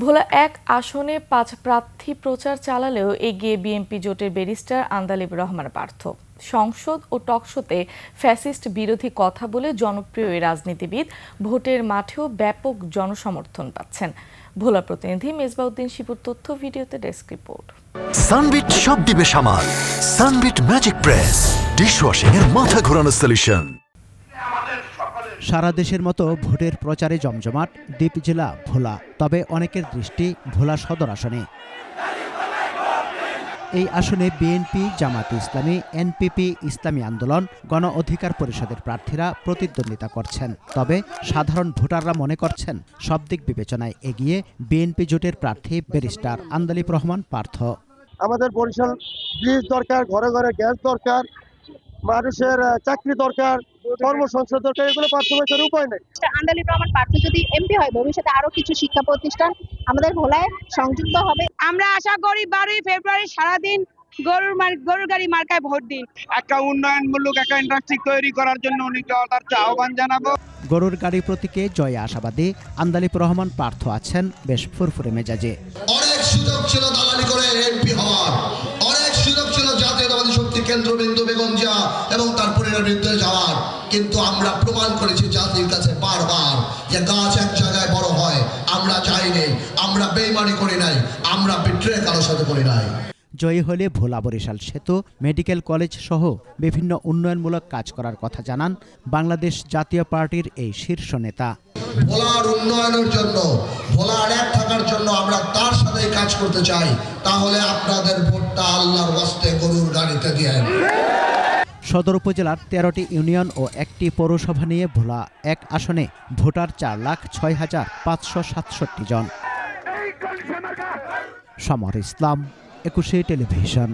ভোলা ১ আসনে ৫ প্রার্থী প্রচার চালালেও এগিয়ে বিএনপি জোটের ব্যারিস্টার আন্দালিব রহমান পার্থ। সংসদ ও টকশোতে ফ্যাসিস্ট বিরোধী কথা বলে জনপ্রিয় এই রাজনীতিবিদ ভোটের মাঠেও ব্যাপক জনসমর্থন পাচ্ছেন। ভোলা প্রতিনিধি মেজবাউদ্দিন শিবুর তথ্য ভিডিওতে ডেস্ক রিপোর্ট। সানবিট সব দিবে সামাল। সানবিট ম্যাজিক প্রেস ডিশওয়াশিং এর মাথা ঘোরানো সলিউশন। সারা দেশের মতো ভোটের প্রচারে জমজমাট দ্বীপ জেলা ভোলা। তবে অনেকের দৃষ্টি ভোলা সদর আসনে। এই আসনে বিএনপি, জামায়াতে ইসলামী, এনপিপি, ইসলামী আন্দোলন, গণ অধিকার পরিষদের প্রার্থীরা প্রতিদ্বন্দ্বিতা করছেন। তবে সাধারণ ভোটাররা মনে করছেন সব দিক বিবেচনায় এগিয়ে বিএনপি জোটের প্রার্থী ব্যারিস্টার আন্দালিব রহমান পার্থ। আমাদের বরিশাল ব্রিজ দরকার, ঘরে ঘরে গ্যাস দরকার, মানুষের চাকরি দরকার, কর্মসংস্থান দরকার, এগুলো পার্থক্যের উপায় নেই। আন্দালিব রহমান পার্থ যদি এমপি হয়, ভবিষ্যতে আরো কিছু শিক্ষা প্রতিষ্ঠান আমাদের ভোলায় সংযুক্ত হবে। আমরা আশা করি 12 ফেব্রুয়ারি সারাদিন গরুর গাড়ি মার্কায় ভোট দিন। একটা উন্নয়নমূলক একটা ইন্ডাস্ট্রি তৈরি করার জন্য আহ্বান জানাবো। গরুর গাড়ি প্রতীকে জয় আশাবাদী আন্দালিব রহমান পার্থ আছেন বেশ ফুরফুরে মেজাজে। অনেক সুযোগ ছিল দালালি করে এমপি হওয়ার, অনেক সুযোগ ছিল জাতীয়তাবাদী শক্তি কেন্দ্রবিন্দু বেগম জিয়া এবং তার পরিবারের বিরুদ্ধে যাওয়ার, কিন্তু আমরা প্রমাণ করেছি জাতির কাছে বারবার যে গাছ এক জায়গায় বড় হয়। আমরা চাইনি, আমরা বেইমানি করি নাই, আমরা বিট্রে কারোর সাথে করি নাই। জয়ী হলে ভোলা বরিশাল সেতু, মেডিকেল কলেজ সহ বিভিন্ন উন্নয়নমূলক কাজ করার কথা জানান বাংলাদেশ জাতীয় পার্টির এই শীর্ষ নেতা। ভোলার উন্নয়নের জন্য, ভোলার এক থাকার জন্য আমরা তার সাথে কাজ করতে চাই। তাহলে আপনাদের ভোটটা আল্লাহর ওয়াস্তে গরুর গাড়িতে দিয়েন। সদর উপজেলার 13টি ইউনিয়ন ও একটি পৌরসভা নিয়ে ভোলা 1 আসনে ভোটার 4,06,567 জন। সমর ইসলাম, 21 টেলিভিশন।